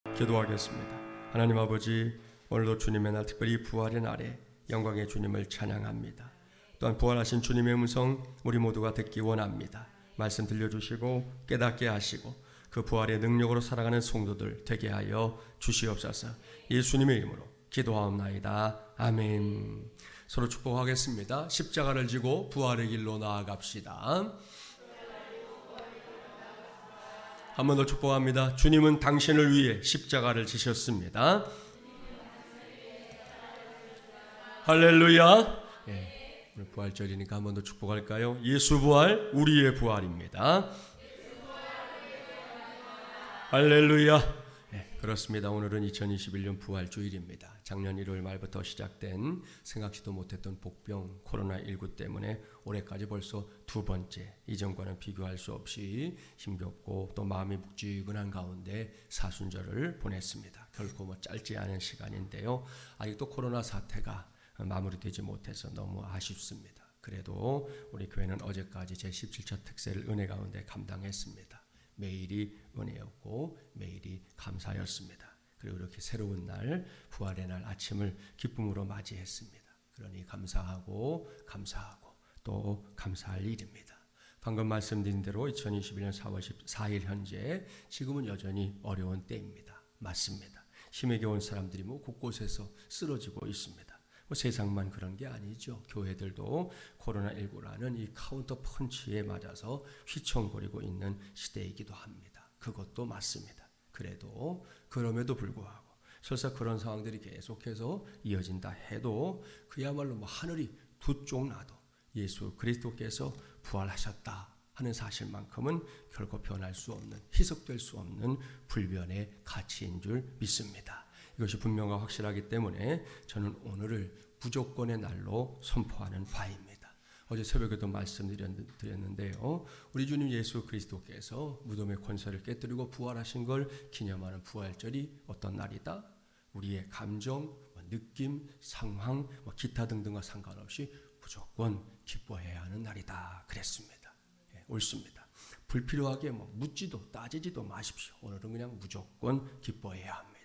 기도하겠습니다. 하나님 아버지, 오늘도 주님의 날, 특별히 부활의 날에 영광의 주님을 찬양합니다. 또한 부활하신 주님의 음성 우리 모두가 듣기 원합니다. 말씀 들려주시고 깨닫게 하시고 그 부활의 능력으로 살아가는 성도들 되게 하여 주시옵소서. 예수님의 이름으로 기도하옵나이다. 아멘. 서로 축복하겠습니다. 십자가를 지고 부활의 길로 나아갑시다. 한 번 더 축복합니다. 주님은 당신을 위해 십자가를 지셨습니다. 할렐루야. 예, 오늘 부활절이니까 한 번 더 축복할까요? 예수 부활, 우리의 부활입니다. 할렐루야. 네, 그렇습니다. 오늘은 2021년 부활주일입니다. 작년 1월 말부터 시작된 생각지도 못했던 복병 코로나19 때문에 올해까지 벌써 두 번째, 이전과는 비교할 수 없이 힘겹고 또 마음이 묵직한 가운데 사순절을 보냈습니다. 결코 짧지 않은 시간인데요. 아직도 코로나 사태가 마무리되지 못해서 너무 아쉽습니다. 그래도 우리 교회는 어제까지 제17차 특세를 은혜 가운데 감당했습니다. 매일이 은혜였고 매일이 감사였습니다. 그리고 이렇게 새로운 날, 부활의 날 아침을 기쁨으로 맞이했습니다. 그러니 감사하고 또 감사할 일입니다. 방금 말씀드린 대로 2021년 4월 14일 현재 지금은 여전히 어려운 때입니다. 맞습니다. 힘에 겨운 사람들이 곳곳에서 쓰러지고 있습니다. 세상만 그런 게 아니죠. 교회들도 코로나19라는 이 카운터 펀치에 맞아서 휘청거리고 있는 시대이기도 합니다. 그것도 맞습니다. 그럼에도 불구하고 설사 그런 상황들이 계속해서 이어진다 해도 그야말로 하늘이 두 쪽 나도 예수 그리스도께서 부활하셨다 하는 사실만큼은 결코 변할 수 없는, 희석될 수 없는 불변의 가치인 줄 믿습니다. 이것이 분명하고 확실하기 때문에 저는 오늘을 무조건의 날로 선포하는 바입니다. 어제 새벽에도 말씀드렸는데요. 우리 주님 예수 그리스도께서 무덤의 권세를 깨뜨리고 부활하신 걸 기념하는 부활절이 어떤 날이다? 우리의 감정, 느낌, 상황, 기타 등등과 상관없이 무조건 기뻐해야 하는 날이다. 그랬습니다. 예, 옳습니다. 불필요하게 묻지도 따지지도 마십시오. 오늘은 그냥 무조건 기뻐해야 합니다.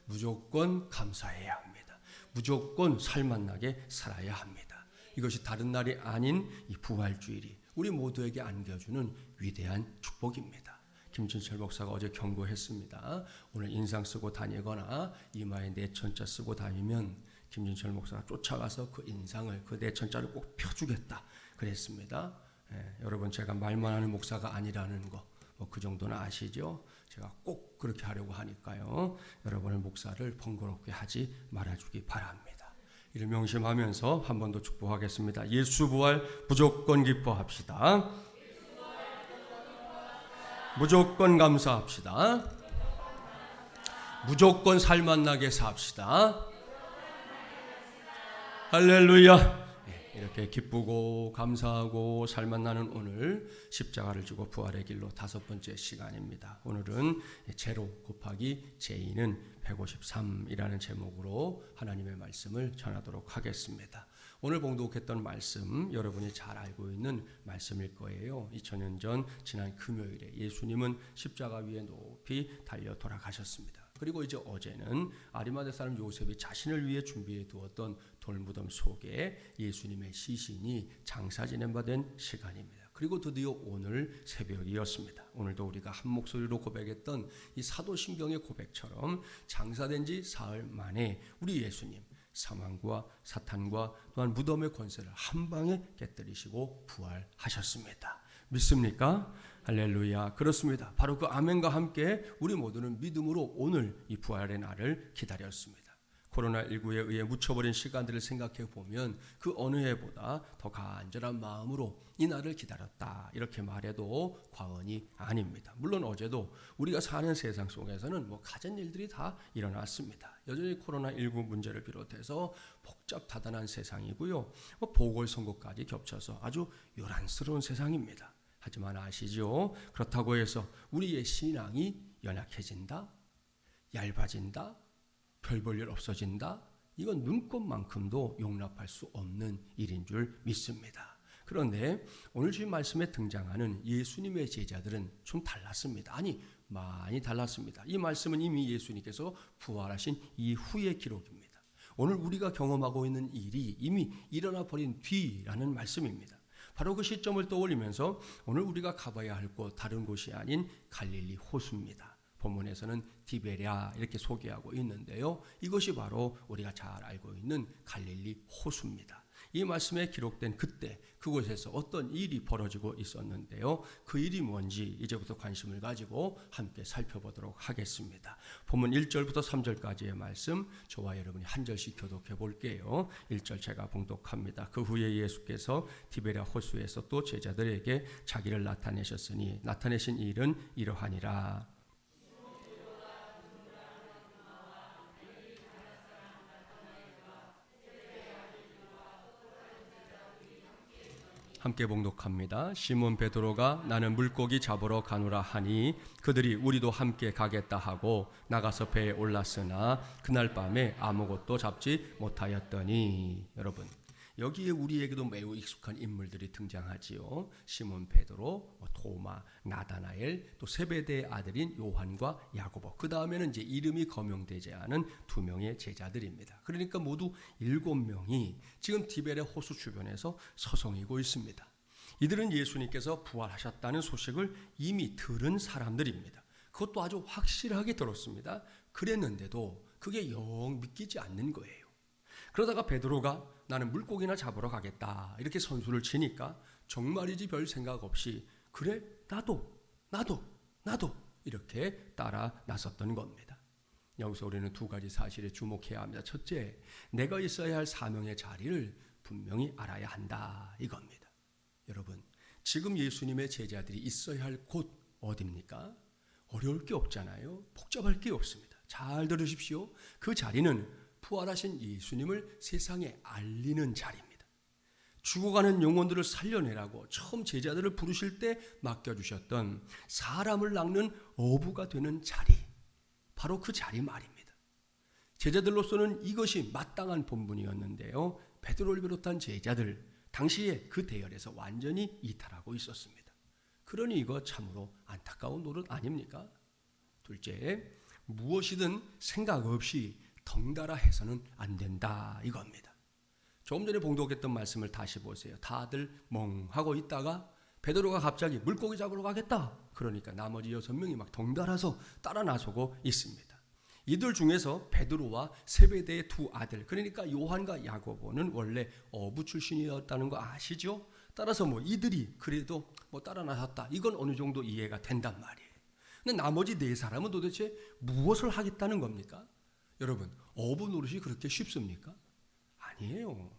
무조건 감사해야 합니다. 무조건 살맛나게 살아야 합니다. 이것이 다른 날이 아닌 이 부활주일이 우리 모두에게 안겨주는 위대한 축복입니다. 김진철 목사가 어제 경고했습니다. 오늘 인상 쓰고 다니거나 이마에 내천자 쓰고 다니면 김진철 목사가 쫓아가서 그 인상을, 그 내천자를 꼭 펴주겠다 그랬습니다. 여러분, 제가 말만 하는 목사가 아니라는 거 그 정도는 아시죠? 제가 꼭 그렇게 하려고 하니까요. 여러분의 목사를 번거롭게 하지 말아주기 바랍니다. 이를 명심하면서 한 번 더 축복하겠습니다. 예수 부활 무조건 기뻐합시다. 무조건 감사합시다. 무조건 살맛나게 삽시다. 할렐루야. 이렇게 기쁘고 감사하고 살맛나는 오늘 십자가를 지고 부활의 길로 다섯 번째 시간입니다. 오늘은 제로 곱하기 제2는 153이라는 제목으로 하나님의 말씀을 전하도록 하겠습니다. 오늘 봉독했던 말씀 여러분이 잘 알고 있는 말씀일 거예요. 2000년 전 지난 금요일에 예수님은 십자가 위에 높이 달려 돌아가셨습니다. 그리고 이제 어제는 아리마대 사람 요셉이 자신을 위해 준비해 두었던 돌무덤 속에 예수님의 시신이 장사 지낸 바 된 시간입니다. 그리고 드디어 오늘 새벽이었습니다. 오늘도 우리가 한 목소리로 고백했던 이 사도신경의 고백처럼 장사된 지 사흘 만에 우리 예수님 사망과 사탄과 또한 무덤의 권세를 한 방에 깨뜨리시고 부활하셨습니다. 믿습니까? 할렐루야. 그렇습니다. 바로 그 아멘과 함께 우리 모두는 믿음으로 오늘 이 부활의 날을 기다렸습니다. 코로나19에 의해 묻혀버린 시간들을 생각해 보면 그 어느 해보다 더 간절한 마음으로 이 날을 기다렸다 이렇게 말해도 과언이 아닙니다. 물론 어제도 우리가 사는 세상 속에서는 가진 일들이 다 일어났습니다. 여전히 코로나19 문제를 비롯해서 복잡다단한 세상이고요. 보궐선거까지 겹쳐서 아주 요란스러운 세상입니다. 하지만 아시죠? 그렇다고 해서 우리의 신앙이 연약해진다, 얇아진다, 별 볼 일 없어진다, 이건 눈꽃만큼도 용납할 수 없는 일인 줄 믿습니다. 그런데 오늘 주신 말씀에 등장하는 예수님의 제자들은 좀 달랐습니다. 아니, 많이 달랐습니다. 이 말씀은 이미 예수님께서 부활하신 이후의 기록입니다. 오늘 우리가 경험하고 있는 일이 이미 일어나 버린 뒤라는 말씀입니다. 바로 그 시점을 떠올리면서 오늘 우리가 가봐야 할 곳 다른 곳이 아닌 갈릴리 호수입니다. 본문에서는 디베랴 이렇게 소개하고 있는데요. 이것이 바로 우리가 잘 알고 있는 갈릴리 호수입니다. 이 말씀에 기록된 그때 그곳에서 어떤 일이 벌어지고 있었는데요. 그 일이 뭔지 이제부터 관심을 가지고 함께 살펴보도록 하겠습니다. 본문 1절부터 3절까지의 말씀 저와 여러분이 한 절씩 교독해 볼게요. 1절 제가 봉독합니다. 그 후에 예수께서 디베랴 호수에서 또 제자들에게 자기를 나타내셨으니 나타내신 일은 이러하니라. 함께 봉독합니다. 시몬 베드로가 나는 물고기 잡으러 가노라 하니 그들이 우리도 함께 가겠다 하고 나가서 배에 올랐으나 그날 밤에 아무것도 잡지 못하였더니. 여러분, 여기에 우리에게도 매우 익숙한 인물들이 등장하지요. 시몬 베드로, 도마, 나다나엘, 또 세베대의 아들인 요한과 야고보. 그 다음에는 이제 이름이 거명되지 않은 2명의 제자들입니다. 그러니까 모두 7명이 지금 디베랴 호수 주변에서 서성이고 있습니다. 이들은 예수님께서 부활하셨다는 소식을 이미 들은 사람들입니다. 그것도 아주 확실하게 들었습니다. 그랬는데도 그게 영 믿기지 않는 거예요. 그러다가 베드로가 나는 물고기나 잡으러 가겠다 이렇게 선수를 치니까 정말이지 별 생각 없이 그래 나도 이렇게 따라 나섰던 겁니다. 여기서 우리는 2가지 사실에 주목해야 합니다. 첫째, 내가 있어야 할 사명의 자리를 분명히 알아야 한다 이겁니다. 여러분, 지금 예수님의 제자들이 있어야 할 곳 어디입니까? 어려울 게 없잖아요. 복잡할 게 없습니다. 잘 들으십시오. 그 자리는 부활하신 예수님을 세상에 알리는 자리입니다. 죽어가는 영혼들을 살려내라고 처음 제자들을 부르실 때 맡겨주셨던 사람을 낚는 어부가 되는 자리, 바로 그 자리 말입니다. 제자들로서는 이것이 마땅한 본분이었는데요. 베드로를 비롯한 제자들 당시에 그 대열에서 완전히 이탈하고 있었습니다. 그러니 이거 참으로 안타까운 노릇 아닙니까? 둘째, 무엇이든 생각 없이 덩달아 해서는 안 된다 이겁니다. 조금 전에 봉독했던 말씀을 다시 보세요. 다들 멍하고 있다가 베드로가 갑자기 물고기 잡으러 가겠다. 그러니까 나머지 6명이 막 덩달아서 따라 나서고 있습니다. 이들 중에서 베드로와 세베대의 2 아들, 그러니까 요한과 야고보는 원래 어부 출신이었다는 거 아시죠? 따라서 이들이 그래도 따라 나섰다. 이건 어느 정도 이해가 된단 말이에요. 근데 나머지 4사람은 도대체 무엇을 하겠다는 겁니까? 여러분, 어부 노릇이 그렇게 쉽습니까? 아니에요.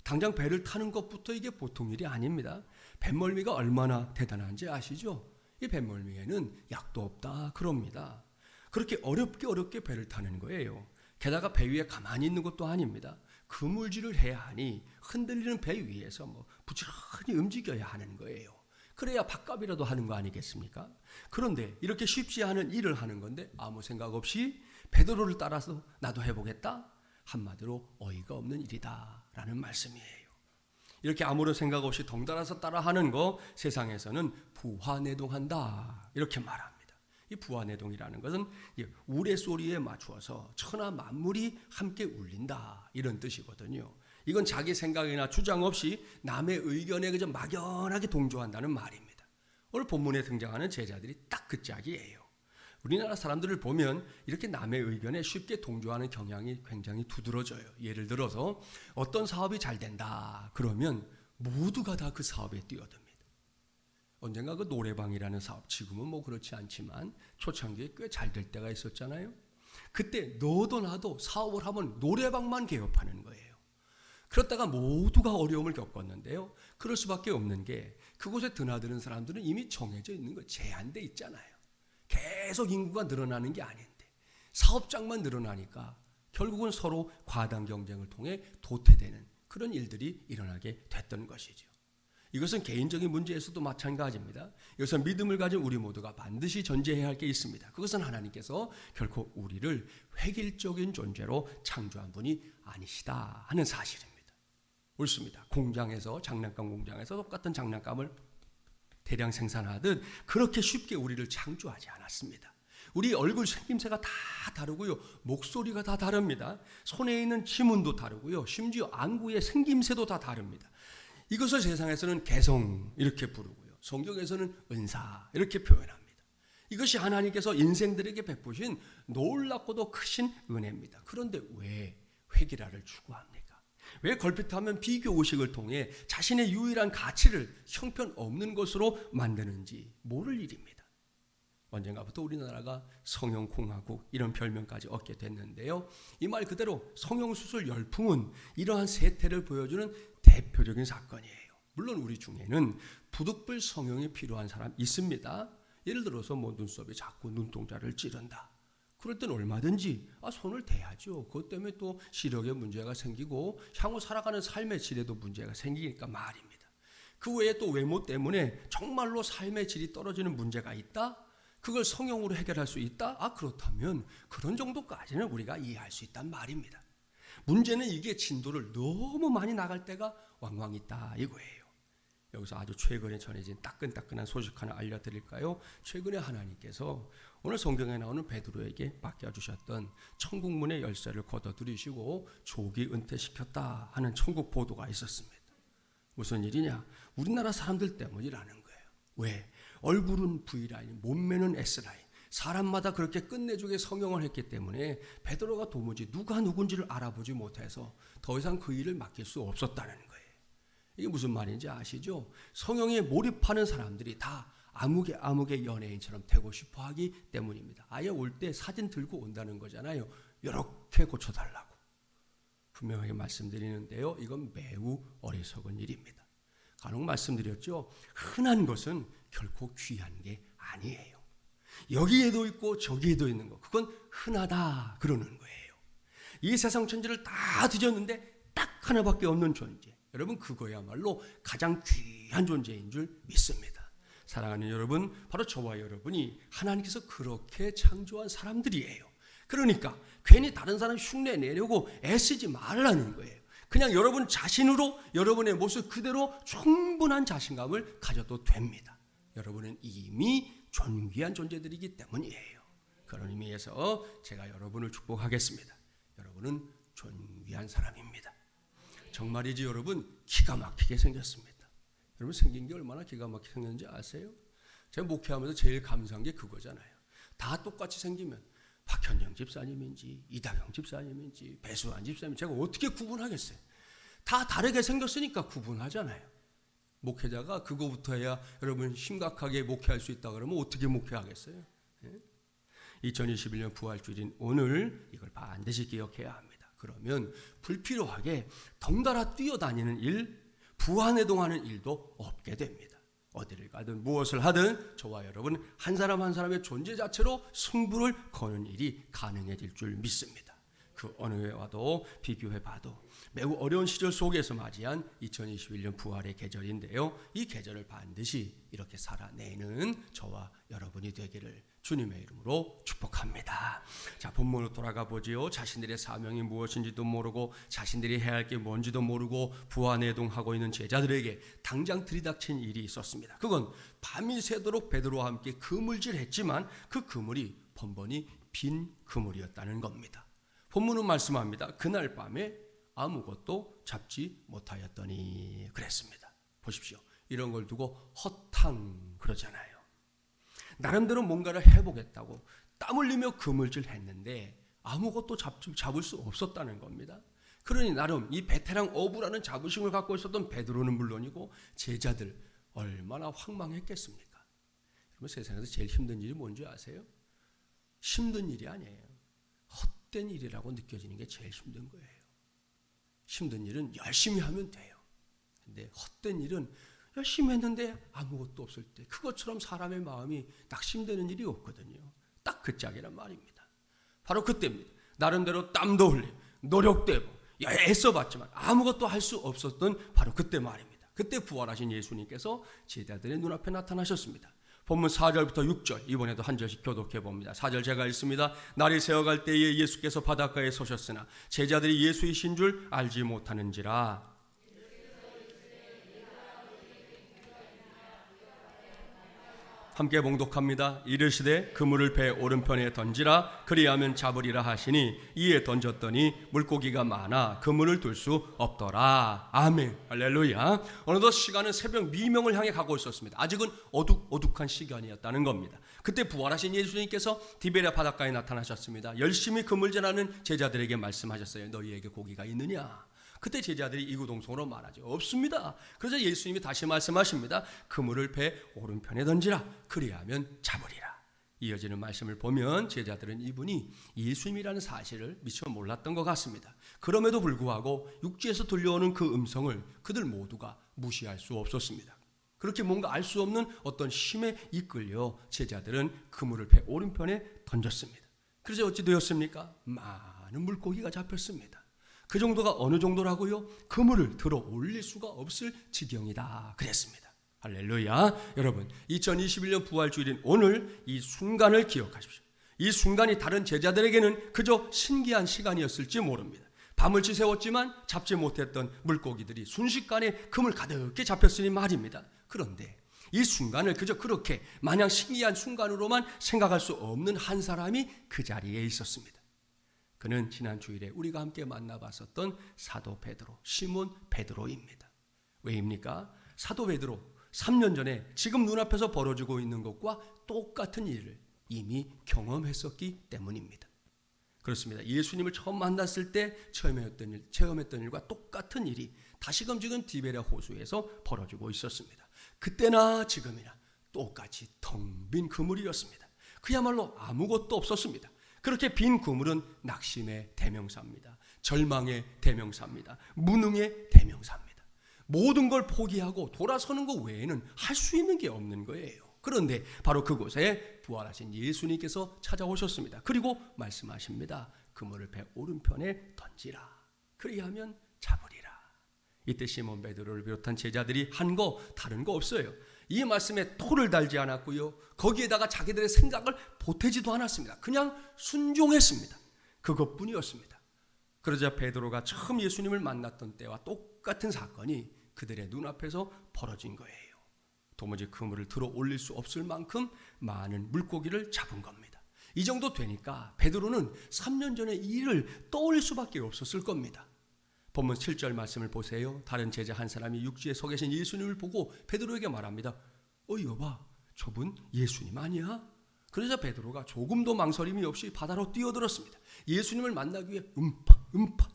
당장 배를 타는 것부터 이게 보통 일이 아닙니다. 뱃멀미가 얼마나 대단한지 아시죠? 이 뱃멀미에는 약도 없다 그럽니다. 그렇게 어렵게 배를 타는 거예요. 게다가 배 위에 가만히 있는 것도 아닙니다. 그물질을 해야 하니 흔들리는 배 위에서 부지런히 움직여야 하는 거예요. 그래야 밥값이라도 하는 거 아니겠습니까? 그런데 이렇게 쉽지 않은 일을 하는 건데 아무 생각 없이 베드로를 따라서 나도 해보겠다? 한마디로 어이가 없는 일이다 라는 말씀이에요. 이렇게 아무런 생각 없이 덩달아서 따라하는 거 세상에서는 부화내동한다 이렇게 말합니다. 이 부화내동이라는 것은 우레소리에 맞추어서 천하 만물이 함께 울린다 이런 뜻이거든요. 이건 자기 생각이나 주장 없이 남의 의견에 그저 막연하게 동조한다는 말입니다. 오늘 본문에 등장하는 제자들이 딱 그 짝이에요. 우리나라 사람들을 보면 이렇게 남의 의견에 쉽게 동조하는 경향이 굉장히 두드러져요. 예를 들어서 어떤 사업이 잘 된다 그러면 모두가 다 그 사업에 뛰어듭니다. 언젠가 그 노래방이라는 사업, 지금은 그렇지 않지만 초창기에 꽤 잘 될 때가 있었잖아요. 그때 너도 나도 사업을 하면 노래방만 개업하는 거예요. 그렇다가 모두가 어려움을 겪었는데요. 그럴 수밖에 없는 게 그곳에 드나드는 사람들은 이미 정해져 있는 거 제한돼 있잖아요. 계속 인구가 늘어나는 게 아닌데 사업장만 늘어나니까 결국은 서로 과당 경쟁을 통해 도태되는 그런 일들이 일어나게 됐던 것이죠. 이것은 개인적인 문제에서도 마찬가지입니다. 여기서 믿음을 가진 우리 모두가 반드시 전제해야 할 게 있습니다. 그것은 하나님께서 결코 우리를 획일적인 존재로 창조한 분이 아니시다 하는 사실입니다. 옳습니다. 공장에서, 장난감 공장에서 똑같은 장난감을 대량 생산하듯 그렇게 쉽게 우리를 창조하지 않았습니다. 우리 얼굴 생김새가 다 다르고요. 목소리가 다 다릅니다. 손에 있는 지문도 다르고요. 심지어 안구의 생김새도 다 다릅니다. 이것을 세상에서는 개성 이렇게 부르고요. 성경에서는 은사 이렇게 표현합니다. 이것이 하나님께서 인생들에게 베푸신 놀랍고도 크신 은혜입니다. 그런데 왜 획일화를 추구합니까? 왜 걸핏하면 비교 의식을 통해 자신의 유일한 가치를 형편없는 것으로 만드는지 모를 일입니다. 언젠가부터 우리나라가 성형공화국 이런 별명까지 얻게 됐는데요. 이 말 그대로 성형수술 열풍은 이러한 세태를 보여주는 대표적인 사건이에요. 물론 우리 중에는 부득불 성형이 필요한 사람 있습니다. 예를 들어서 눈썹이 자꾸 눈동자를 찌른다. 그럴 땐 얼마든지 손을 대야죠. 그것 때문에 또 시력에 문제가 생기고 향후 살아가는 삶의 질에도 문제가 생기니까 말입니다. 그 외에 또 외모 때문에 정말로 삶의 질이 떨어지는 문제가 있다? 그걸 성형으로 해결할 수 있다? 그렇다면 그런 정도까지는 우리가 이해할 수 있단 말입니다. 문제는 이게 진도를 너무 많이 나갈 때가 왕왕 있다 이거예요. 여기서 아주 최근에 전해진 따끈따끈한 소식 하나 알려드릴까요? 최근에 하나님께서 오늘 성경에 나오는 베드로에게 맡겨주셨던 천국문의 열쇠를 걷어들이시고 조기 은퇴시켰다 하는 천국 보도가 있었습니다. 무슨 일이냐? 우리나라 사람들 때문이라는 거예요. 왜? 얼굴은 V라인, 몸매는 S라인. 사람마다 그렇게 끝내주게 성형을 했기 때문에 베드로가 도무지 누가 누군지를 알아보지 못해서 더 이상 그 일을 맡길 수 없었다는 거예요. 이게 무슨 말인지 아시죠? 성형에 몰입하는 사람들이 다 아무개 연예인처럼 되고 싶어 하기 때문입니다. 아예 올 때 사진 들고 온다는 거잖아요. 이렇게 고쳐달라고. 분명하게 말씀드리는데요. 이건 매우 어리석은 일입니다. 간혹 말씀드렸죠. 흔한 것은 결코 귀한 게 아니에요. 여기에도 있고 저기에도 있는 거. 그건 흔하다 그러는 거예요. 이 세상 천지를 다 뒤졌는데 딱 하나밖에 없는 존재. 여러분 그거야말로 가장 귀한 존재인 줄 믿습니다. 사랑하는 여러분, 바로 저와 여러분이 하나님께서 그렇게 창조한 사람들이에요. 그러니까 괜히 다른 사람 흉내 내려고 애쓰지 말라는 거예요. 그냥 여러분 자신으로 여러분의 모습 그대로 충분한 자신감을 가져도 됩니다. 여러분은 이미 존귀한 존재들이기 때문이에요. 그런 의미에서 제가 여러분을 축복하겠습니다. 여러분은 존귀한 사람입니다. 정말이지 여러분 기가 막히게 생겼습니다. 여러분 생긴 게 얼마나 기가 막히게 생겼는지 아세요? 제가 목회하면서 제일 감사한 게 그거잖아요. 다 똑같이 생기면 박현영 집사님인지 이다경 집사님인지 배수환 집사님 제가 어떻게 구분하겠어요? 다 다르게 생겼으니까 구분하잖아요. 목회자가 그거부터 해야 여러분 심각하게 목회할 수 있다 그러면 어떻게 목회하겠어요? 2021년 부활주일인 오늘 이걸 반드시 기억해야 합니다. 그러면 불필요하게 덩달아 뛰어다니는 일, 부안해동하는 일도 없게 됩니다. 어디를 가든 무엇을 하든 저와 여러분 한 사람 한 사람의 존재 자체로 승부를 거는 일이 가능해질 줄 믿습니다. 그 어느 해와도 비교해봐도 매우 어려운 시절 속에서 맞이한 2021년 부활의 계절인데요. 이 계절을 반드시 이렇게 살아내는 저와 여러분이 되기를 주님의 이름으로 축복합니다. 자, 본문으로 돌아가 보지요. 자신들의 사명이 무엇인지도 모르고 자신들이 해야 할 게 뭔지도 모르고 부안해동하고 있는 제자들에게 당장 들이닥친 일이 있었습니다. 그건 밤이 새도록 베드로와 함께 그물질했지만 그 그물이 번번이 빈 그물이었다는 겁니다. 본문은 말씀합니다. 그날 밤에 아무것도 잡지 못하였더니 그랬습니다. 보십시오. 이런 걸 두고 허탕 그러잖아요. 나름대로 뭔가를 해보겠다고 땀 흘리며 그물질 했는데 아무것도 잡을 수 없었다는 겁니다. 그러니 나름 이 베테랑 어부라는 자부심을 갖고 있었던 베드로는 물론이고 제자들 얼마나 황망했겠습니까? 여러분 세상에서 제일 힘든 일이 뭔지 아세요? 힘든 일이 아니에요. 헛된 일이라고 느껴지는 게 제일 힘든 거예요. 힘든 일은 열심히 하면 돼요. 근데 헛된 일은 열심히 했는데 아무것도 없을 때 그것처럼 사람의 마음이 낙심되는 일이 없거든요. 딱 그 짝이란 말입니다. 바로 그때입니다. 나름대로 땀도 흘리고 노력도 해보고 애써봤지만 아무것도 할 수 없었던 바로 그때 말입니다. 그때 부활하신 예수님께서 제자들의 눈앞에 나타나셨습니다. 본문 4절부터 6절 이번에도 한 절씩 교독해 봅니다. 4절 제가 읽습니다. 날이 새어갈 때에 예수께서 바닷가에 서셨으나 제자들이 예수이신 줄 알지 못하는지라 함께 봉독합니다. 이르시되 그물을 배 오른편에 던지라 그리하면 잡으리라 하시니 이에 던졌더니 물고기가 많아 그물을 둘 수 없더라. 아멘. 할렐루야. 어느덧 시간은 새벽 미명을 향해 가고 있었습니다. 아직은 어둑어둑한 시간이었다는 겁니다. 그때 부활하신 예수님께서 디베랴 바닷가에 나타나셨습니다. 열심히 그물질하는 제자들에게 말씀하셨어요. 너희에게 고기가 있느냐? 그때 제자들이 이구동성으로 말하죠. 없습니다. 그래서 예수님이 다시 말씀하십니다. 그물을 배 오른편에 던지라 그리하면 잡으리라. 이어지는 말씀을 보면 제자들은 이분이 예수님이라는 사실을 미처 몰랐던 것 같습니다. 그럼에도 불구하고 육지에서 들려오는 그 음성을 그들 모두가 무시할 수 없었습니다. 그렇게 뭔가 알 수 없는 어떤 힘에 이끌려 제자들은 그물을 배 오른편에 던졌습니다. 그래서 어찌 되었습니까? 많은 물고기가 잡혔습니다. 그 정도가 어느 정도라고요? 그물을 들어 올릴 수가 없을 지경이다 그랬습니다. 할렐루야. 여러분, 2021년 부활주일인 오늘 이 순간을 기억하십시오. 이 순간이 다른 제자들에게는 그저 신기한 시간이었을지 모릅니다. 밤을 지새웠지만 잡지 못했던 물고기들이 순식간에 그물 가득히 잡혔으니 말입니다. 그런데 이 순간을 그저 그렇게 마냥 신기한 순간으로만 생각할 수 없는 한 사람이 그 자리에 있었습니다. 그는 지난 주일에 우리가 함께 만나봤었던 사도 베드로, 시몬 베드로입니다. 왜입니까? 사도 베드로 3년 전에 지금 눈앞에서 벌어지고 있는 것과 똑같은 일을 이미 경험했었기 때문입니다. 그렇습니다. 예수님을 처음 만났을 때 체험했던 일과 똑같은 일이 다시금 지금 디베랴 호수에서 벌어지고 있었습니다. 그때나 지금이나 똑같이 텅 빈 그물이었습니다. 그야말로 아무것도 없었습니다. 그렇게 빈 그물은 낙심의 대명사입니다. 절망의 대명사입니다. 무능의 대명사입니다. 모든 걸 포기하고 돌아서는 것 외에는 할 수 있는 게 없는 거예요. 그런데 바로 그곳에 부활하신 예수님께서 찾아오셨습니다. 그리고 말씀하십니다. 그물을 배 오른편에 던지라. 그리하면 잡으리라. 이때 시몬 베드로를 비롯한 제자들이 한 거 다른 거 없어요. 이 말씀에 토를 달지 않았고요. 거기에다가 자기들의 생각을 보태지도 않았습니다. 그냥 순종했습니다. 그것뿐이었습니다. 그러자 베드로가 처음 예수님을 만났던 때와 똑같은 사건이 그들의 눈앞에서 벌어진 거예요. 도무지 그물을 들어 올릴 수 없을 만큼 많은 물고기를 잡은 겁니다. 이 정도 되니까 베드로는 3년 전의 이 일을 떠올릴 수밖에 없었을 겁니다. 본문 7절 말씀을 보세요. 다른 제자 한 사람이 육지에 서 계신 예수님을 보고 베드로에게 말합니다. 여봐, 저분 예수님 아니야? 그러자 베드로가 조금도 망설임이 없이 바다로 뛰어들었습니다. 예수님을 만나기 위해 음파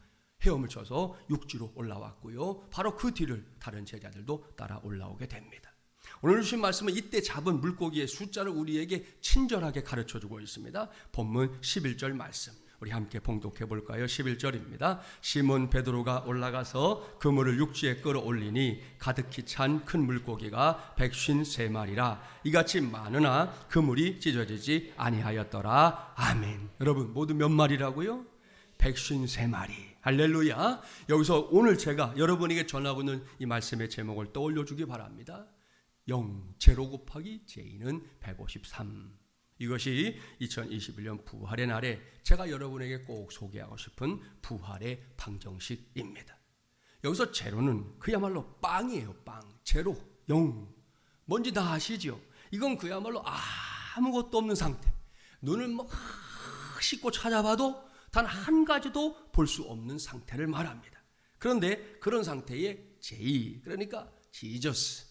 헤엄을 쳐서 육지로 올라왔고요. 바로 그 뒤를 다른 제자들도 따라 올라오게 됩니다. 오늘 주신 말씀은 이때 잡은 물고기의 숫자를 우리에게 친절하게 가르쳐주고 있습니다. 본문 11절 말씀 우리 함께 봉독해 볼까요? 11절입니다. 시몬 베드로가 올라가서 그물을 육지에 끌어올리니 가득히 찬 큰 물고기가 153마리라 이같이 많으나 그물이 찢어지지 아니하였더라. 아멘. 여러분 모두 몇 마리라고요? 153마리. 할렐루야. 여기서 오늘 제가 여러분에게 전하고 있는 이 말씀의 제목을 떠올려 주기 바랍니다. 0, 제로 곱하기 J는 153. 이것이 2021년 부활의 날에 제가 여러분에게 꼭 소개하고 싶은 부활의 방정식입니다. 여기서 제로는 그야말로 빵이에요. 빵. 제로, 0. 뭔지 다 아시죠? 이건 그야말로 아무것도 없는 상태. 눈을 막 씻고 찾아봐도 단 한 가지도 볼 수 없는 상태를 말합니다. 그런데 그런 상태에 J, 그러니까 지저스,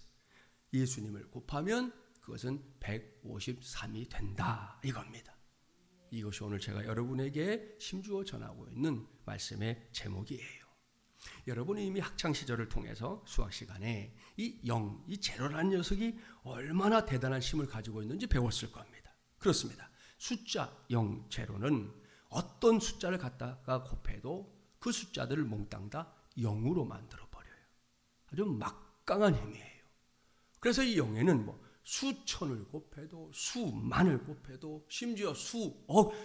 예수님을 곱하면 그것은 153이 된다 이겁니다. 이것이 오늘 제가 여러분에게 힘주어 전하고 있는 말씀의 제목이에요. 여러분이 이미 학창시절을 통해서 수학 시간에 이 0, 이 제로라는 녀석이 얼마나 대단한 힘을 가지고 있는지 배웠을 겁니다. 그렇습니다. 숫자 0, 제로는 어떤 숫자를 갖다가 곱해도 그 숫자들을 몽땅 다 0으로 만들어버려요. 아주 막강한 힘이에요. 그래서 이 0에는 수천을 곱해도 수만을 곱해도 심지어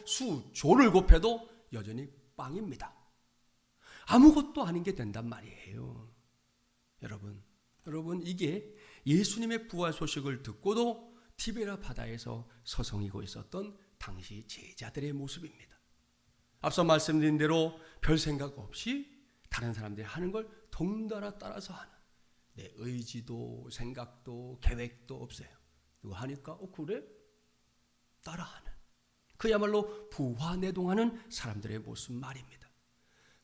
수조를 곱해도 여전히 빵입니다. 아무것도 아닌 게 된단 말이에요. 여러분 이게 예수님의 부활 소식을 듣고도 티베랴 바다에서 서성이고 있었던 당시 제자들의 모습입니다. 앞서 말씀드린 대로 별 생각 없이 다른 사람들이 하는 걸 덩달아 따라서 하는 내 의지도 생각도 계획도 없어요. 누가 하니까 그래? 따라하는, 그야말로 부화내동하는 사람들의 모습 말입니다.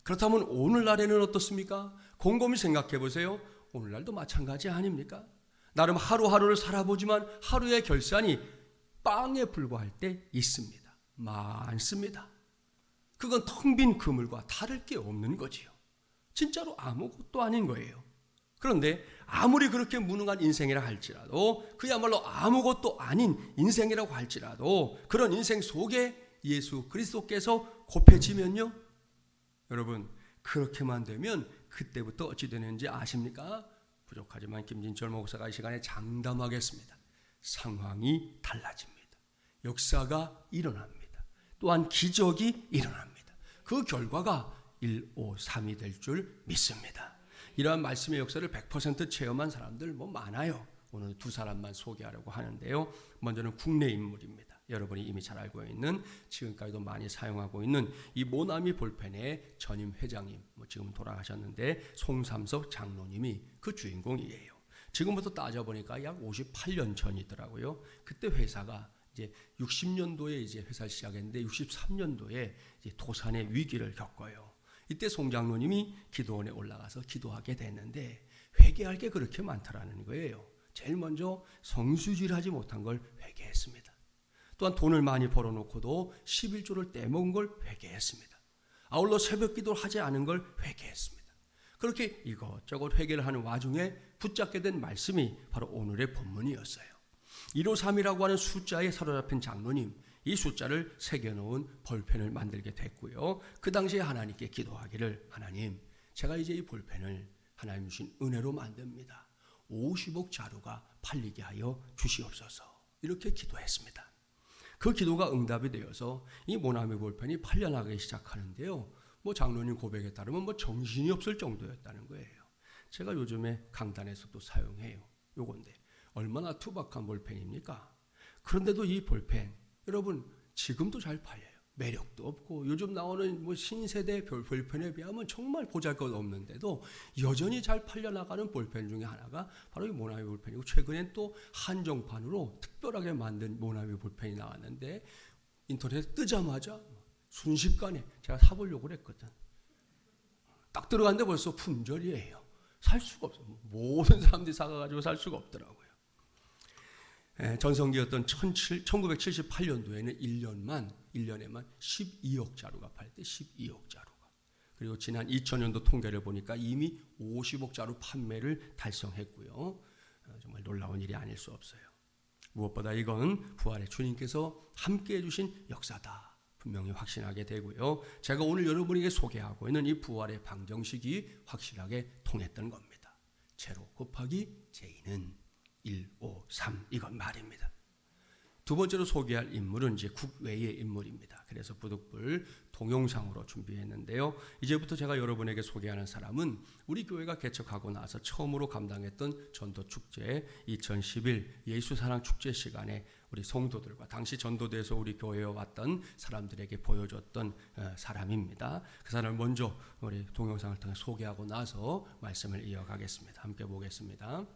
그렇다면 오늘날에는 어떻습니까? 곰곰이 생각해 보세요. 오늘날도 마찬가지 아닙니까? 나름 하루하루를 살아보지만 하루의 결산이 빵에 불과할 때 있습니다. 많습니다. 그건 텅 빈 그물과 다를 게 없는 거지요. 진짜로 아무것도 아닌 거예요. 그런데 아무리 그렇게 무능한 인생이라 할지라도, 그야말로 아무것도 아닌 인생이라고 할지라도, 그런 인생 속에 예수 그리스도께서 곱해지면요, 여러분, 그렇게만 되면 그때부터 어찌 되는지 아십니까? 부족하지만 김진철 목사가 이 시간에 장담하겠습니다. 상황이 달라집니다. 역사가 일어납니다. 또한 기적이 일어납니다. 그 결과가 153이 될 줄 믿습니다. 이러한 말씀의 역사를 100% 체험한 사람들 많아요. 오늘 두 사람만 소개하려고 하는데요. 먼저는 국내 인물입니다. 여러분이 이미 잘 알고 있는, 지금까지도 많이 사용하고 있는 이 모나미 볼펜의 전임 회장님, 지금 돌아가셨는데 송삼석 장로님이 그 주인공이에요. 지금부터 따져보니까 약 58년 전이더라고요. 그때 회사가 이제 60년도에 이제 회사를 시작했는데 63년도에 이제 도산의 위기를 겪어요. 이때 송 장로님이 기도원에 올라가서 기도하게 됐는데 회개할 게 그렇게 많다라는 거예요. 제일 먼저 성수질하지 못한 걸 회개했습니다. 또한 돈을 많이 벌어놓고도 11조를 떼먹은 걸 회개했습니다. 아울러 새벽 기도를 하지 않은 걸 회개했습니다. 그렇게 이것저것 회개를 하는 와중에 붙잡게 된 말씀이 바로 오늘의 본문이었어요. 153이라고 하는 숫자에 사로잡힌 장로님, 이 숫자를 새겨놓은 볼펜을 만들게 됐고요. 그 당시에 하나님께 기도하기를, 하나님, 제가 이제 이 볼펜을 하나님 주신 은혜로 만듭니다. 50억 자루가 팔리게 하여 주시옵소서. 이렇게 기도했습니다. 그 기도가 응답이 되어서 이 모나미 볼펜이 팔려나가기 시작하는데요. 장로님 고백에 따르면 정신이 없을 정도였다는 거예요. 제가 요즘에 강단에서도 사용해요. 요건데 얼마나 투박한 볼펜입니까? 그런데도 이 볼펜, 여러분, 지금도 잘 팔려요. 매력도 없고 요즘 나오는 신세대 볼펜에 비하면 정말 보잘것없는데도 여전히 잘 팔려나가는 볼펜 중에 하나가 바로 이 모나미 볼펜이고, 최근엔 또 한정판으로 특별하게 만든 모나미 볼펜이 나왔는데 인터넷에 뜨자마자 순식간에 제가 사보려고 그랬거든. 딱 들어갔는데 벌써 품절이에요. 살 수가 없어요. 모든 사람들이 사가지고 살 수가 없더라고요. 전성기였던 1978년도에는 1년에만 12억 자루가 팔 때 12억 자루가. 그리고 지난 2000년도 통계를 보니까 이미 50억 자루 판매를 달성했고요. 정말 놀라운 일이 아닐 수 없어요. 무엇보다 이건 부활의 주님께서 함께해 주신 역사다, 분명히 확신하게 되고요. 제가 오늘 여러분에게 소개하고 있는 이 부활의 방정식이 확실하게 통했던 겁니다. 제로 곱하기 j-는 153, 이건 말입니다. 두 번째로 소개할 인물은 이제 국외의 인물입니다. 그래서 부득불 동영상으로 준비했는데요. 이제부터 제가 여러분에게 소개하는 사람은 우리 교회가 개척하고 나서 처음으로 감당했던 전도축제 2011 예수사랑 축제 시간에 우리 성도들과 당시 전도대에서 우리 교회에 왔던 사람들에게 보여줬던 사람입니다. 그 사람을 먼저 우리 동영상을 통해 소개하고 나서 말씀을 이어가겠습니다. 함께 보겠습니다.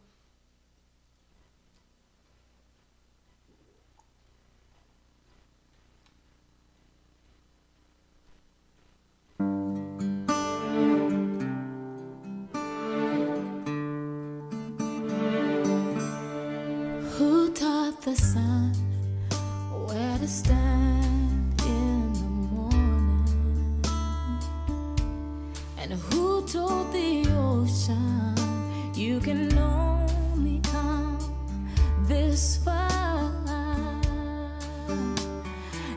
The sun, where to stand in the morning, and who told the ocean you can only come this far,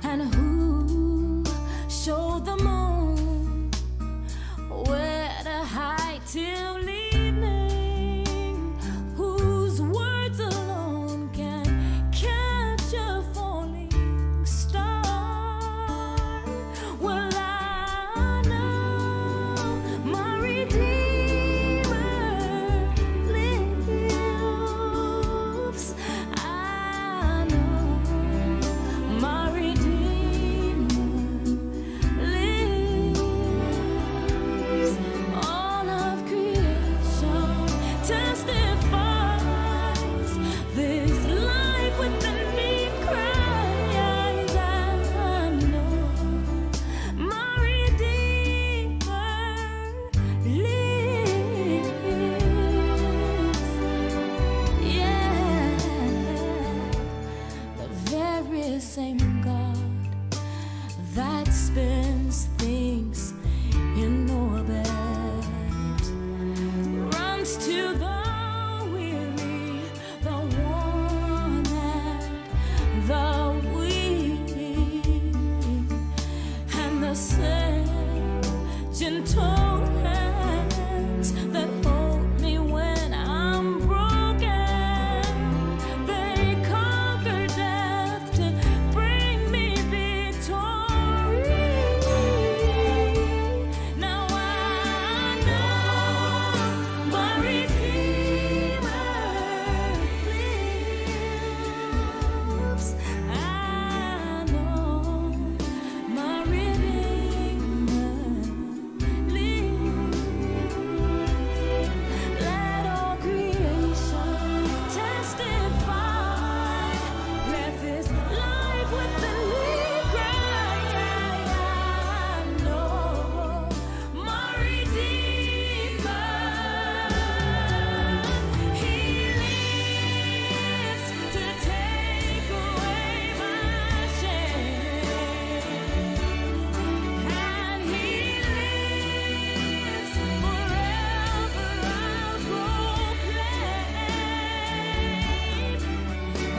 and who showed the moon where to hide till evening, whose words alone can catch a falling star. Well, I know my Redeemer lives. I same gentle hands that hold me when I'm broken. They conquer death to bring me victory. Now I know my Redeemer lives. I know my Redeemer lives. Let all creation testify. Let this life with the lead cry. I know my Redeemer. He lives to take away my shame, and He lives forever. I'll proclaim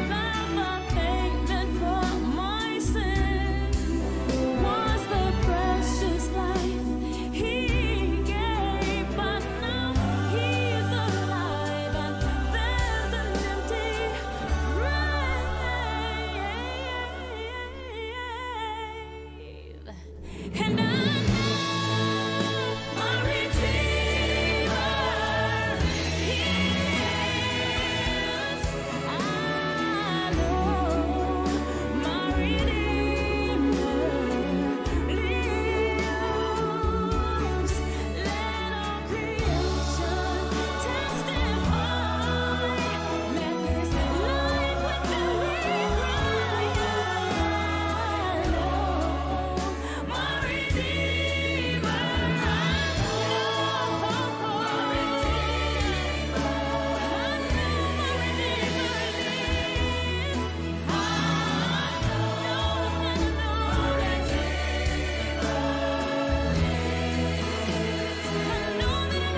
that the payment for my sin was the precious life He gave. But now He's alive, and there's an empty grave. And I know my Redeemer lives. I know my Redeemer lives. Let all creation testify. Let this life with the lead cry. I know my Redeemer. I know my Redeemer. I know my Redeemer lives. I know my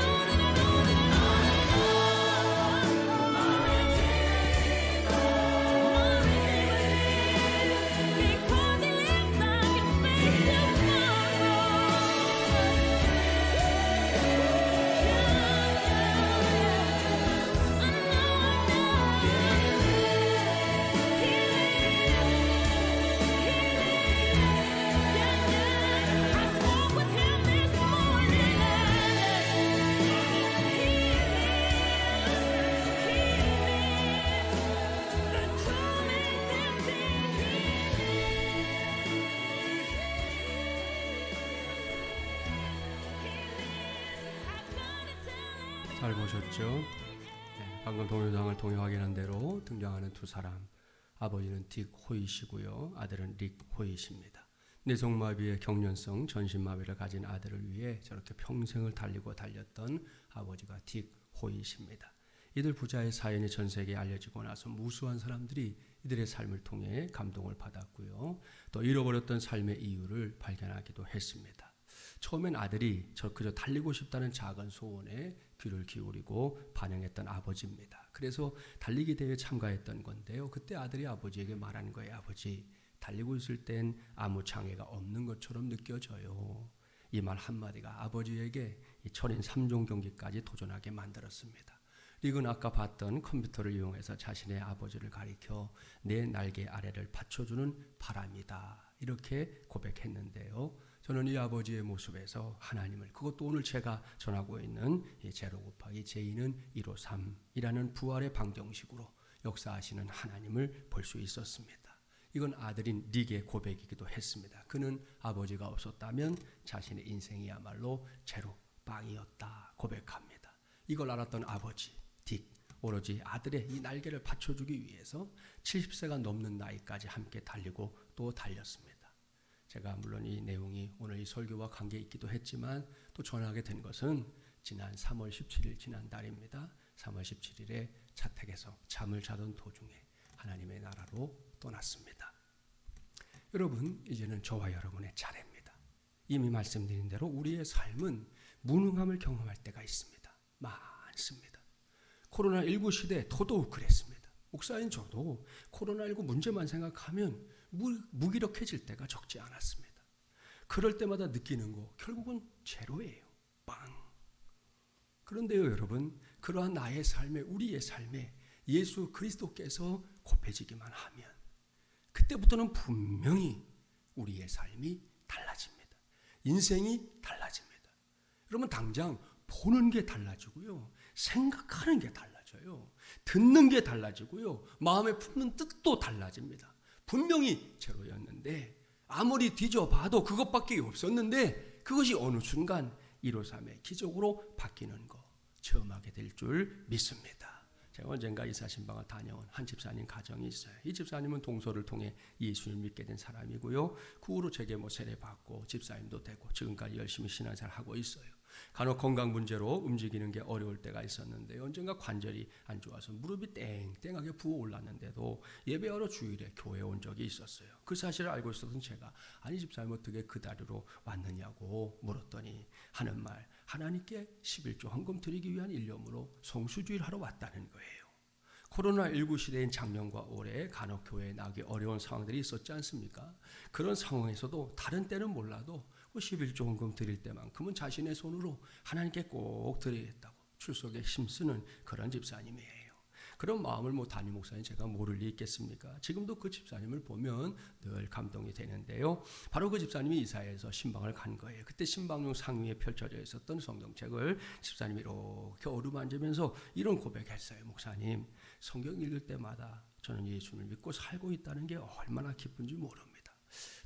잘 보셨죠? 네, 방금 동영상을 통해 확인한 대로 등장하는 두 사람, 아버지는 딕 호잇이고요, 아들은 릭 호잇입니다. 뇌성마비의 경련성 전신마비를 가진 아들을 위해 저렇게 평생을 달리고 달렸던 아버지가 딕 호잇입니다. 이들 부자의 사연이 전 세계에 알려지고 나서 무수한 사람들이 이들의 삶을 통해 감동을 받았고요, 또 잃어버렸던 삶의 이유를 발견하기도 했습니다. 처음엔 아들이 그저 달리고 싶다는 작은 소원에 귀를 기울이고 반응했던 아버지입니다. 그래서 달리기 대회에 참가했던 건데요, 그때 아들이 아버지에게 말하는 거예요. 아버지, 달리고 있을 땐 아무 장애가 없는 것처럼 느껴져요. 이 말 한마디가 아버지에게 이 철인 3종 경기까지 도전하게 만들었습니다. 릭은 아까 봤던 컴퓨터를 이용해서 자신의 아버지를 가리켜 내 날개 아래를 받쳐주는 바람이다, 이렇게 고백했는데요, 저는 이 아버지의 모습에서 하나님을, 그것도 오늘 제가 전하고 있는 제로 곱하기 j2는 153이라는 부활의 방정식으로 역사하시는 하나님을 볼 수 있었습니다. 이건 아들인 릭의 고백이기도 했습니다. 그는 아버지가 없었다면 자신의 인생이야말로 제로 빵이었다 고백합니다. 이걸 알았던 아버지 딕, 오로지 아들의 이 날개를 받쳐주기 위해서 70세가 넘는 나이까지 함께 달리고 또 달렸습니다. 제가 물론 이 내용이 오늘 이 설교와 관계 있기도 했지만 또 전하게 된 것은 지난 3월 17일 지난달입니다. 3월 17일에 자택에서 잠을 자던 도중에 하나님의 나라로 떠났습니다. 여러분, 이제는 저와 여러분의 차례입니다. 이미 말씀드린 대로 우리의 삶은 무능함을 경험할 때가 있습니다. 많습니다. 코로나19 시대에 더더욱 그랬습니다. 목사인 저도 코로나19 문제만 생각하면 무기력해질 때가 적지 않았습니다. 그럴 때마다 느끼는 거 결국은 제로예요. 빵. 그런데요 여러분, 그러한 나의 삶에, 우리의 삶에 예수 그리스도께서 곱해지기만 하면 그때부터는 분명히 우리의 삶이 달라집니다. 인생이 달라집니다. 여러분, 당장 보는 게 달라지고요, 생각하는 게 달라져요, 듣는 게 달라지고요, 마음에 품는 뜻도 달라집니다. 분명히 제로였는데 아무리 뒤져봐도 그것밖에 없었는데 그것이 어느 순간 153의 기적으로 바뀌는 거 체험하게 될 줄 믿습니다. 제가 언젠가 이사신방을 다녀온 한 집사님 가정이 있어요. 이 집사님은 동서를 통해 예수를 믿게 된 사람이고요, 그 후로 제게 세례받고 집사님도 되고 지금까지 열심히 신앙생활 하고 있어요. 간혹 건강 문제로 움직이는 게 어려울 때가 있었는데 언젠가 관절이 안 좋아서 무릎이 땡땡하게 부어올랐는데도 예배하러 주일에 교회에 온 적이 있었어요. 그 사실을 알고 있었던 제가, 아니 집사님 어떻게 그 다리로 왔느냐고 물었더니 하는 말, 하나님께 11조 헌금 드리기 위한 일념으로 성수주일 하러 왔다는 거예요. 코로나19 시대인 작년과 올해 간혹 교회에 나기 어려운 상황들이 있었지 않습니까? 그런 상황에서도 다른 때는 몰라도 11조 헌금 드릴 때만큼은 자신의 손으로 하나님께 꼭 드리겠다고 출석에 힘쓰는 그런 집사님이에요. 그런 마음을 담임 목사님 제가 모를 리 있겠습니까? 지금도 그 집사님을 보면 늘 감동이 되는데요. 바로 그 집사님이 이사해서 신방을 간 거예요. 그때 신방용 상위에 펼쳐져 있었던 성경책을 집사님이 이렇게 어루만지면서 이런 고백했어요. 목사님, 성경 읽을 때마다 저는 예수를 믿고 살고 있다는 게 얼마나 기쁜지 모릅니다.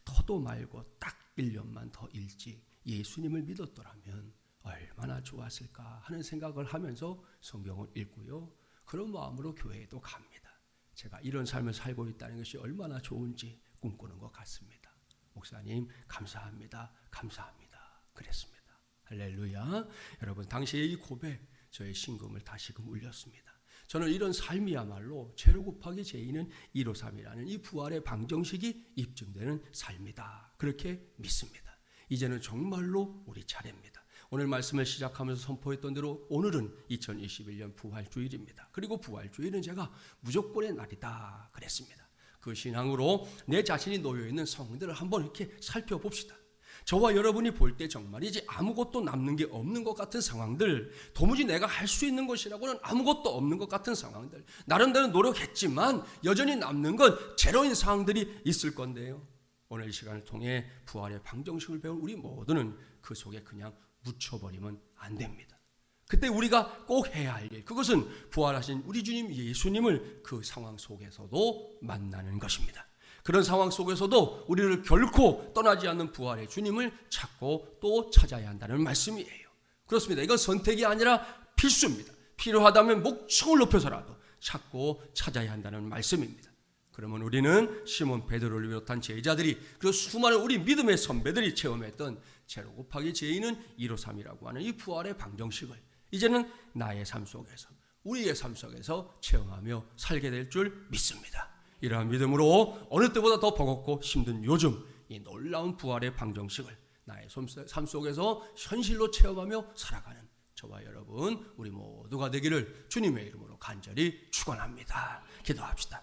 더도 말고 딱 1년만 더 일찍 예수님을 믿었더라면 얼마나 좋았을까 하는 생각을 하면서 성경을 읽고요, 그런 마음으로 교회에도 갑니다. 제가 이런 삶을 살고 있다는 것이 얼마나 좋은지 꿈꾸는 것 같습니다. 목사님 감사합니다. 감사합니다. 그랬습니다. 할렐루야. 여러분, 당시의 이 고백, 저의 신금을 다시금 울렸습니다. 저는 이런 삶이야말로 제로 곱하기 j-는 153이라는 이 부활의 방정식이 입증되는 삶이다, 그렇게 믿습니다. 이제는 정말로 우리 차례입니다. 오늘 말씀을 시작하면서 선포했던 대로 오늘은 2021년 부활주일입니다. 그리고 부활주일은 제가 무조건의 날이다 그랬습니다. 그 신앙으로 내 자신이 놓여있는 상황들을 한번 이렇게 살펴봅시다. 저와 여러분이 볼 때 정말이지 아무것도 남는 게 없는 것 같은 상황들, 도무지 내가 할 수 있는 것이라고는 아무것도 없는 것 같은 상황들, 나름대로 노력했지만 여전히 남는 건 제로인 상황들이 있을 건데요, 오늘 이 시간을 통해 부활의 방정식을 배운 우리 모두는 그 속에 그냥 묻혀버리면 안 됩니다. 그때 우리가 꼭 해야 할 일, 그것은 부활하신 우리 주님 예수님을 그 상황 속에서도 만나는 것입니다. 그런 상황 속에서도 우리를 결코 떠나지 않는 부활의 주님을 찾고 또 찾아야 한다는 말씀이에요. 그렇습니다. 이건 선택이 아니라 필수입니다. 필요하다면 목청을 높여서라도 찾고 찾아야 한다는 말씀입니다. 그러면 우리는 시몬 베드로를 비롯한 제자들이, 그 수많은 우리 믿음의 선배들이 체험했던 제로 곱하기 j-는 153이라고 하는 이 부활의 방정식을 이제는 나의 삶 속에서, 우리의 삶 속에서 체험하며 살게 될 줄 믿습니다. 이러한 믿음으로 어느 때보다 더 버겁고 힘든 요즘 이 놀라운 부활의 방정식을 나의 삶 속에서 현실로 체험하며 살아가는 저와 여러분, 우리 모두가 되기를 주님의 이름으로 간절히 축원합니다. 기도합시다.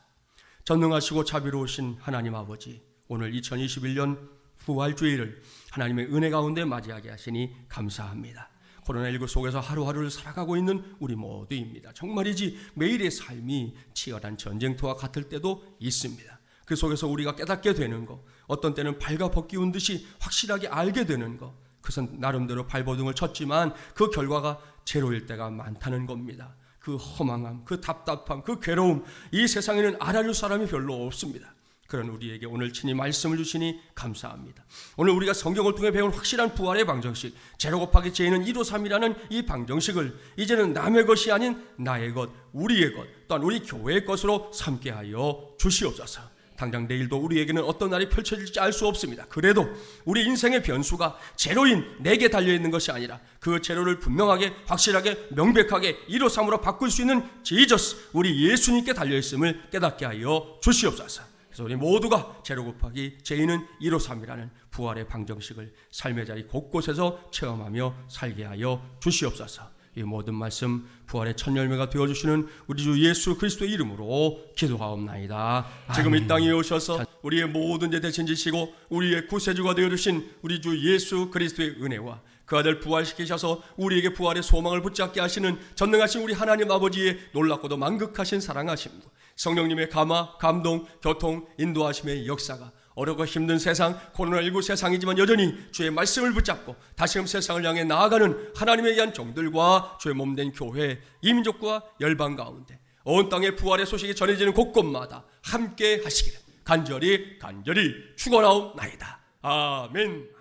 전능하시고 자비로우신 하나님 아버지, 오늘 2021년 부활주일을 하나님의 은혜 가운데 맞이하게 하시니 감사합니다. 코로나19 속에서 하루하루를 살아가고 있는 우리 모두입니다. 정말이지 매일의 삶이 치열한 전쟁터와 같을 때도 있습니다. 그 속에서 우리가 깨닫게 되는 것, 어떤 때는 발가벗기운 듯이 확실하게 알게 되는 것, 그것은 나름대로 발버둥을 쳤지만 그 결과가 제로일 때가 많다는 겁니다. 그 허망함, 그 답답함, 그 괴로움, 이 세상에는 알아줄 사람이 별로 없습니다. 그런 우리에게 오늘 친히 말씀을 주시니 감사합니다. 오늘 우리가 성경을 통해 배운 확실한 부활의 방정식, 제로 곱하기 j-는 153이라는 이 방정식을 이제는 남의 것이 아닌 나의 것, 우리의 것, 또한 우리 교회의 것으로 삼게 하여 주시옵소서. 당장 내일도 우리에게는 어떤 날이 펼쳐질지 알 수 없습니다. 그래도 우리 인생의 변수가 제로인 내게 달려있는 것이 아니라 그 제로를 분명하게, 확실하게, 명백하게 153으로 바꿀 수 있는 지저스, 우리 예수님께 달려있음을 깨닫게 하여 주시옵소서. 그래서 우리 모두가 제로 곱하기 j-는 153이라는 부활의 방정식을 삶의 자리 곳곳에서 체험하며 살게 하여 주시옵소서. 이 모든 말씀 부활의 첫 열매가 되어주시는 우리 주 예수 그리스도의 이름으로 기도하옵나이다. 지금 이 땅에 오셔서 우리의 모든 죄 대신 지시고 우리의 구세주가 되어주신 우리 주 예수 그리스도의 은혜와 그 아들 부활시키셔서 우리에게 부활의 소망을 붙잡게 하시는 전능하신 우리 하나님 아버지의 놀랍고도 만극하신 사랑하심도 성령님의 감화, 감동, 교통, 인도하심의 역사가 어렵고 힘든 세상, 코로나19 세상이지만 여전히 주의 말씀을 붙잡고 다시금 세상을 향해 나아가는 하나님에 의한 종들과 주의 몸된 교회, 이민족과 열방 가운데 온 땅에 부활의 소식이 전해지는 곳곳마다 함께 하시기를 간절히 축원하옵나이다. 아멘.